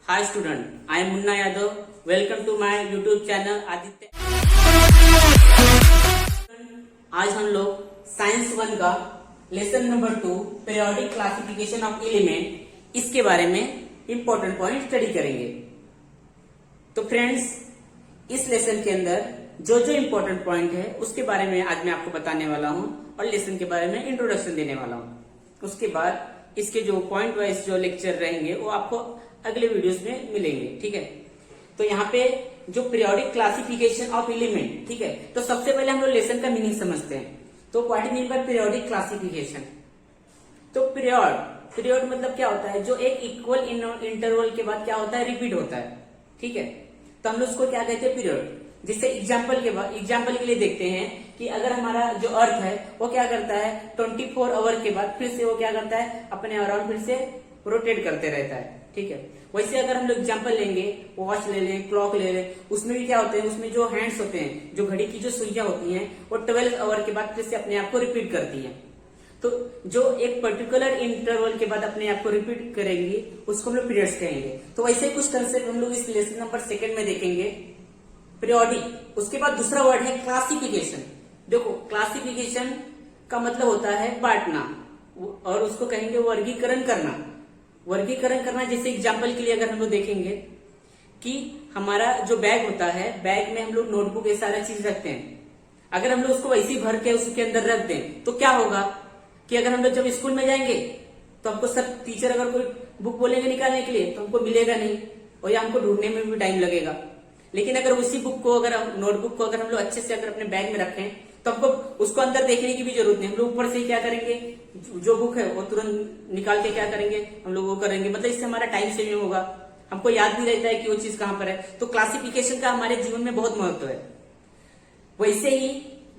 Hi student, I am Munna Yadav. Welcome to my YouTube channel Aditya. आज हम लोग science 1 का lesson number 2 periodic classification of element इसके बारे में इंपॉर्टेंट पॉइंट स्टडी करेंगे। तो फ्रेंड्स, इस लेसन के अंदर जो जो इंपॉर्टेंट पॉइंट है उसके बारे में आज मैं आपको बताने वाला हूं और लेसन के बारे में इंट्रोडक्शन देने वाला हूं। उसके बाद इसके जो पॉइंट वाइज जो लेक्चर रहेंगे वो आपको अगले वीडियोस में मिलेंगे। ठीक है, तो यहाँ पे जो पीरियोडिक क्लासिफिकेशन ऑफ एलिमेंट, ठीक है, तो सबसे पहले हम लोग लेसन का मीनिंग समझते हैं। तो what mean by periodic classification? तो पीरियड मतलब क्या होता है? जो एक इक्वल इंटरवल के बाद क्या होता है? रिपीट होता है। ठीक है, तो हम लोग उसको क्या कहते हैं? पीरियड। जिससे एग्जाम्पल के लिए देखते हैं कि अगर हमारा जो अर्थ है वो क्या करता है 24 आवर के बाद फिर से वो क्या करता है अपने अराउंड फिर से रोटेट करते रहता है। ठीक है, वैसे अगर हम लोग एग्जाम्पल लेंगे, वॉच ले लें, क्लॉक ले लें, उसमें भी क्या होते हैं? उसमें जो हैंड्स होते हैं, जो घड़ी की जो सुइयां होती हैं, वो 12 आवर के बाद फिर से अपने आप को रिपीट करती हैं। तो जो एक पर्टिकुलर इंटरवल के बाद अपने आप को रिपीट करेंगी उसको हम लोग पीरियड्स कहेंगे। तो वैसे ही कुछ कंसेप्ट हम लोग इस लेसन नंबर 2 में देखेंगे, पीरियोडिक। उसके बाद दूसरा वर्ड है क्लासिफिकेशन। देखो, क्लासिफिकेशन का मतलब होता है बांटना, और उसको कहेंगे वर्गीकरण करना। वर्गीकरण करना जैसे एग्जाम्पल के लिए अगर हम लोग देखेंगे कि हमारा जो बैग होता है, बैग में हम लोग नोटबुक ये सारा चीज रखते हैं। अगर हम लोग उसको वैसे ही भर के उसके अंदर रख दें तो क्या होगा कि अगर हम लोग जब स्कूल में जाएंगे तो हमको सब टीचर अगर कोई बुक बोलेंगे निकालने के लिए तो हमको मिलेगा नहीं, और या हमको ढूंढने में भी टाइम लगेगा। लेकिन अगर उसी बुक को, अगर नोटबुक को अगर हम लोग अच्छे से अगर अपने बैग में रखें तो हमको उसको अंदर देखने की भी जरूरत नहीं। हम लोग ऊपर से ही क्या करेंगे, जो बुक है वो तुरंत निकाल के क्या करेंगे, हम लोग वो करेंगे। मतलब इससे हमारा टाइम सेविंग होगा, हमको याद भी रहता है कि वो चीज कहाँ पर है। तो क्लासिफिकेशन का हमारे जीवन में बहुत महत्व है। वैसे ही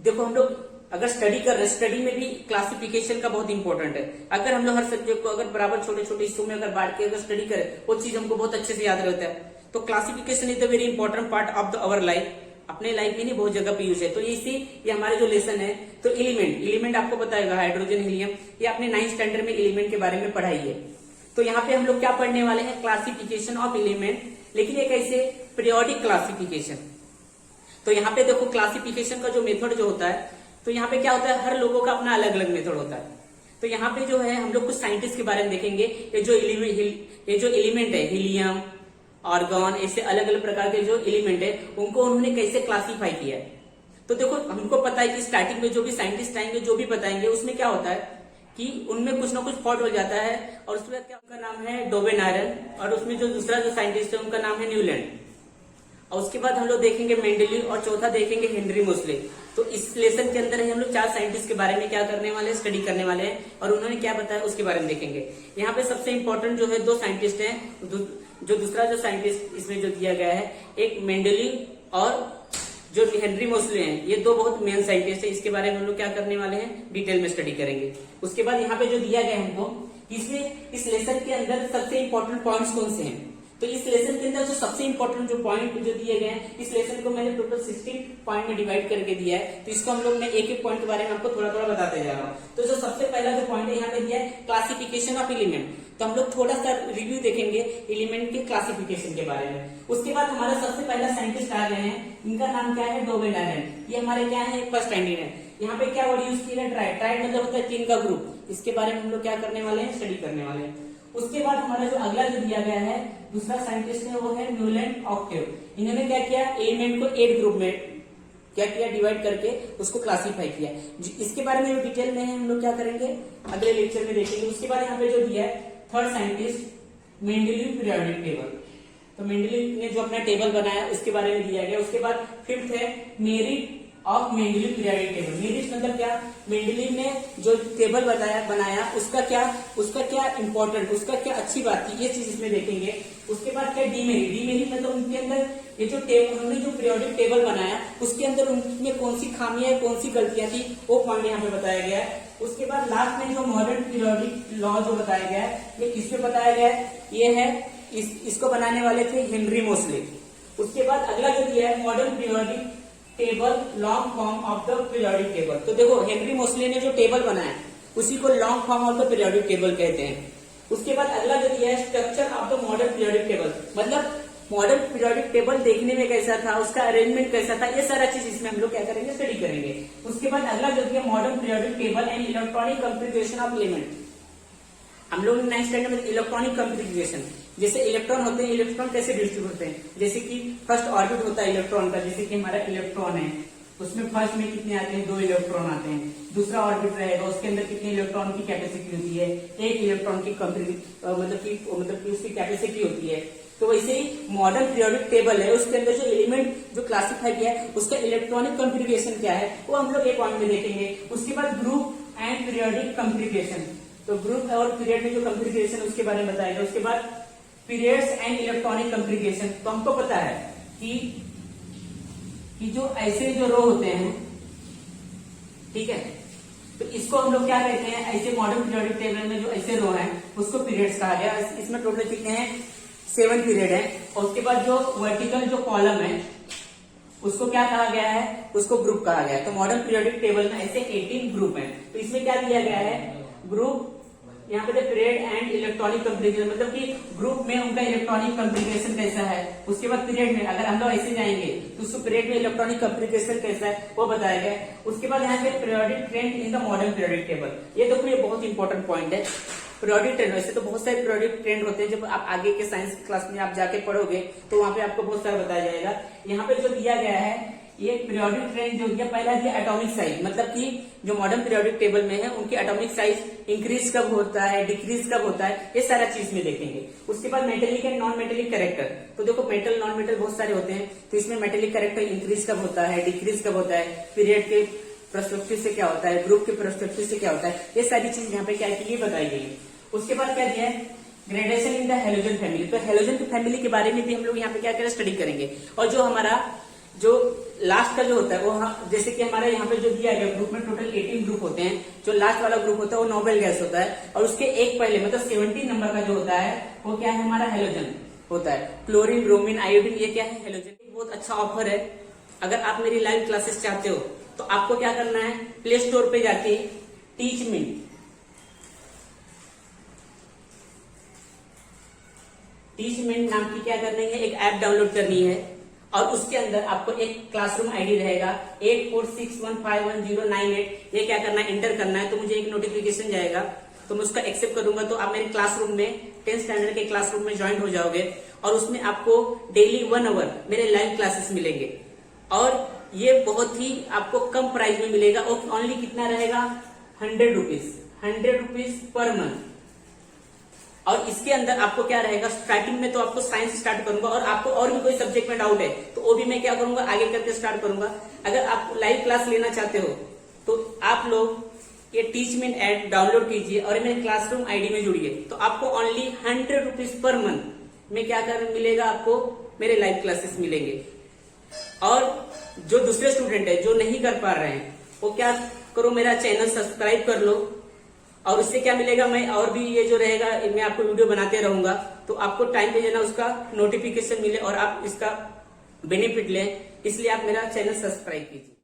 देखो, हम लोग अगर स्टडी कर रहे, स्टडी में भी क्लासिफिकेशन का बहुत इंपॉर्टेंट है। अगर हम लोग हर सब्जेक्ट को अगर बराबर छोटे छोटे हिस्सों में अगर बांट के अगर स्टडी करें, वो चीज हमको बहुत अच्छे से याद रहता है। तो classification is the very important part of our life. अपने लाइफ में नहीं, बहुत जगह पे यूज है। तो ये हमारे जो लेसन है, तो एलिमेंट आपको बताएगा हाइड्रोजन, हीलियम, ये अपने 9th स्टैंडर्ड में एलिमेंट के बारे में पढ़ाई है। तो यहाँ पे हम लोग क्या पढ़ने वाले हैं? क्लासिफिकेशन ऑफ एलिमेंट, लेकिन एक ऐसे पीरियोडिक क्लासिफिकेशन। तो यहाँ पे देखो, क्लासिफिकेशन का जो मेथड जो होता है, तो यहाँ पे क्या होता है, हर लोगों का अपना अलग अलग मेथड होता है। तो यहाँ पे जो है हम लोग कुछ साइंटिस्ट के बारे में देखेंगे। ये जो एलिमेंट है, हीलियम, आर्गन, ऐसे अलग अलग प्रकार के जो एलिमेंट है उनको उन्होंने कैसे क्लासिफाई किया है। तो देखो, हमको पता है कि स्टार्टिंग में जो भी साइंटिस्ट आएंगे, जो भी बताएंगे, उसमें क्या होता है कि उनमें कुछ ना कुछ फॉल्ट हो जाता है। और उसके बाद क्या, उनका नाम है डोवेन आयरन, और उसमें जो दूसरा जो साइंटिस्ट है उनका नाम है न्यूलैंड। और उसके बाद हम लोग देखेंगे मेंडेली, और चौथा देखेंगे हेनरी मोसले। तो इस लेसन के अंदर हम लोग 4 साइंटिस्ट के बारे में क्या करने वाले हैं? स्टडी करने वाले हैं, और उन्होंने क्या बताया उसके बारे में देखेंगे। यहाँ पे सबसे इंपॉर्टेंट जो है 2 साइंटिस्ट हैं। जो दूसरा जो साइंटिस्ट इसमें जो दिया गया है, एक मेंडेली और जो हेनरी मोसले हैं, ये 2 बहुत मेन साइंटिस्ट है। इसके बारे में हम लोग क्या करने वाले हैं? डिटेल में स्टडी करेंगे। उसके बाद यहाँ पे जो दिया गया है हमको, इसमें इस लेसन के अंदर सबसे इंपॉर्टेंट पॉइंट्स कौन से हैं? तो इस लेसन के अंदर जो सबसे इंपॉर्टेंट जो पॉइंट जो दिए गए हैं, इस लेसन को मैंने टोटल 16 पॉइंट में डिवाइड करके दिया है। तो इसको हम लोग मैं एक एक पॉइंट के बारे में आपको थोड़ा थोड़ा बताते जा रहा हूँ। तो जो सबसे पहला जो पॉइंट है यहाँ पे दिया है क्लासिफिकेशन ऑफ एलिमेंट। तो हम लोग थोड़ा सा रिव्यू देखेंगे एलिमेंट के क्लासिफिकेशन के बारे में। उसके बाद हमारा सबसे पहला साइंटिस्ट आ गए हैं, इनका नाम क्या है? Dwayne iron. ये हमारे क्या है? फर्स्ट स्टैंडर्ड है। यहाँ पे क्या वर्ड यूज किया है? ट्राइड। ट्राइड मतलब होता है 3 का ग्रुप। इसके बारे में हम लोग क्या करने वाले हैं? स्टडी करने वाले हैं। उसके बाद हमारा जो अगला जो दिया गया है, दूसरा साइंटिस्ट है, वो है न्यूलैंड ऑक्टेव। इन्होंने क्या किया? एलिमेंट को 8 ग्रुप में क्या किया? डिवाइड करके उसको क्लासिफाई किया। इसके बारे में डिटेल में हम लोग क्या करेंगे? अगले लेक्चर में देखेंगे। उसके बाद यहाँ पे जो दिया है third scientist Mendeleev periodic table. तो मेंडेलीव ने जो अपना टेबल बनाया उसके बारे में दिया गया। उसके बाद 5th है merit of Mendeleev periodic table. Merit मतलब क्या? मेंडेलीव ने जो टेबल बनाया उसका क्या इंपॉर्टेंट, उसका क्या अच्छी बात थी, ये चीज इसमें देखेंगे। उसके बाद क्या डीमेरिट मतलब उनके अंदर ये जो उन्होंने जो पीरियोडिक टेबल बनाया उसके अंदर उनमें कौन सी खामियां, कौन सी गलतियां थी, वो पॉइंट यहाँ पे बताया गया है। उसके बाद लास्ट में जो मॉडर्न पीरियोडिक लॉ जो बताया गया है, ये किसपे बताया गया है? ये है इसको बनाने वाले थे हेनरी मोसले। उसके बाद अगला जो दिया है modern periodic table, long form of the periodic table. तो देखो, हेनरी मोसले ने जो टेबल बनाया उसी को long form of the periodic table कहते हैं। उसके बाद अगला जो दिया है structure of the modern periodic table, मतलब मॉडर्न पीरियोडिक टेबल देखने में कैसा था, उसका अरेंजमेंट कैसा था, ये सारा चीज इसमें हम लोग क्या करेंगे, स्टडी करेंगे। उसके बाद अगला जो दिया modern periodic table and electronic configuration of element. हम लोग 9th स्टैंडर्ड में इलेक्ट्रॉनिक कॉन्फ़िगरेशन, जैसे इलेक्ट्रॉन होते हैं, इलेक्ट्रॉन कैसे डिस्ट्रीब्यूट होते हैं, जैसे कि फर्स्ट ऑर्बिट होता है इलेक्ट्रॉन का, जैसे कि हमारा इलेक्ट्रॉन है, उसमें फर्स्ट में कितने आते हैं, 2 इलेक्ट्रॉन आते हैं। दूसरा ऑर्बिट रहेगा, उसके अंदर कितने इलेक्ट्रॉन की कैपेसिटी होती है, 1 इलेक्ट्रॉन की मतलब कि उसकी कैपेसिटी होती है। तो वैसे ही मॉडर्न पीरियोडिक टेबल है, उसके अंदर जो एलिमेंट जो क्लासिफाई किया है उसका इलेक्ट्रॉनिक कॉन्फ़िगरेशन क्या है, वो हम लोग एक पॉइंट में देखेंगे। उसके बाद ग्रुप एंड पीरियोडिक कॉन्फ़िगरेशन, तो ग्रुप और पीरियड में जो कॉन्फ़िगरेशन उसके बारे में बताएगा। उसके बाद पीरियड्स एंड इलेक्ट्रॉनिक कॉन्फ़िगरेशन, तो हमको पता है कि जो ऐसे जो रो होते हैं, ठीक है, तो इसको हम लोग क्या कहते हैं, ऐसे मॉडर्न पीरियोडिक टेबल में जो ऐसे रो हैं उसको पीरियड्स कहा गया। इसमें टोटल कितने हैं, 7 पीरियड है। और उसके बाद जो वर्टिकल जो कॉलम है उसको क्या कहा गया है, उसको ग्रुप कहा गया है। तो मॉडर्न पीरियोडिक टेबल में ऐसे 18 ग्रुप हैं। तो इसमें क्या दिया गया है, ग्रुप, यहाँ पे पीरियड एंड इलेक्ट्रॉनिक कॉन्फ़िगरेशन, मतलब कि ग्रुप में उनका इलेक्ट्रॉनिक कॉन्फ़िगरेशन कैसा है। उसके बाद पीरियड में अगर हम लोग ऐसे जाएंगे तो उसको पीरियड में इलेक्ट्रॉनिक कॉन्फ़िगरेशन कैसा है वो बताया गया। उसके बाद यहाँ पे periodic trend in the modern periodic table, ये देखो ये बहुत इंपॉर्टेंट पॉइंट है। पीरियोडिक ट्रेंड, वैसे तो बहुत सारे पीरियोडिक ट्रेंड होते हैं, जब आप आगे के साइंस क्लास में आप जाके पढ़ोगे तो वहां पे आपको बहुत सारा बताया जाएगा। यहाँ पे जो दिया गया है ये पीरियोडिक ट्रेंड जो दिया, पहला दिया एटॉमिक साइज, मतलब कि जो मॉडर्न पीरियोडिक टेबल में है उनकी एटॉमिक साइज इंक्रीज कब होता है, डिक्रीज कब होता है, ये सारा चीज में देखेंगे। उसके बाद metallic and non metallic character, तो देखो मेटल नॉन मेटल बहुत सारे होते हैं, तो इसमें मेटेलिक कैरेक्टर इंक्रीज कब होता है, डिक्रीज कब होता है, पीरियड के पर्सपेक्टिव से क्या होता है, ग्रुप के पर्सपेक्टिव से क्या होता है, ये सारी चीज यहाँ पे क्या की बताई गई है। उसके बाद क्या दिया है, gradation in the halogen family, तो हेलोजन की फैमिली के बारे में भी हम लोग यहाँ पे क्या करें, स्टडी करेंगे। और जो हमारा जो लास्ट का जो होता है वो जैसे कि हमारा यहाँ पे जो दिया गया ग्रुप में टोटल 18 ग्रुप होते हैं, जो लास्ट वाला ग्रुप होता है वो नोबेल गैस होता है, और उसके एक पहले मतलब 17 नंबर का जो होता है वो क्या है, हमारा हेलोजन होता है। क्लोरीन, ब्रोमीन, आयोडीन, ये क्या है, हेलोजन। बहुत अच्छा ऑफर है, अगर आप मेरी लाइव क्लासेस चाहते हो तो आपको क्या करना है, प्ले स्टोर पे जाके टीचमेंट नाम की क्या करनी है, एक ऐप डाउनलोड करनी है, और उसके अंदर आपको एक क्लासरूम आईडी रहेगा 8461511098, ये क्या करना है, एंटर करना है। तो मुझे एक नोटिफिकेशन जाएगा, तो मैं उसका एक्सेप्ट करूंगा, तो आप मेरे क्लासरूम में 10th स्टैंडर्ड के क्लासरूम में ज्वाइन हो जाओगे, और उसमें आपको डेली 1 आवर मेरे लाइव क्लासेस मिलेंगे, और ये बहुत ही आपको कम प्राइस में मिलेगा, और ओनली कितना रहेगा, 100 रुपीज पर मंथ। और इसके अंदर आपको क्या रहेगा, स्टार्टिंग में तो आपको साइंस स्टार्ट करूंगा, और आपको और भी कोई सब्जेक्ट में डाउट है तो वो भी मैं क्या करूंगा, आगे करके स्टार्ट करूंगा। अगर आप लाइव क्लास लेना चाहते हो तो आप लोग ये टीचमेंट ऐप डाउनलोड कीजिए और मेरे क्लासरूम आईडी में जुड़िए, तो आपको ओनली 100 रुपीज पर मंथ में क्या कर मिलेगा, आपको मेरे लाइव क्लासेस मिलेंगे। और जो दूसरे स्टूडेंट है जो नहीं कर पा रहे हैं वो क्या करो, मेरा चैनल सब्सक्राइब कर लो, और उससे क्या मिलेगा, मैं और भी ये जो रहेगा मैं आपको वीडियो बनाते रहूंगा, तो आपको टाइम पे जाना उसका नोटिफिकेशन मिले और आप इसका बेनिफिट लें, इसलिए आप मेरा चैनल सब्सक्राइब कीजिए।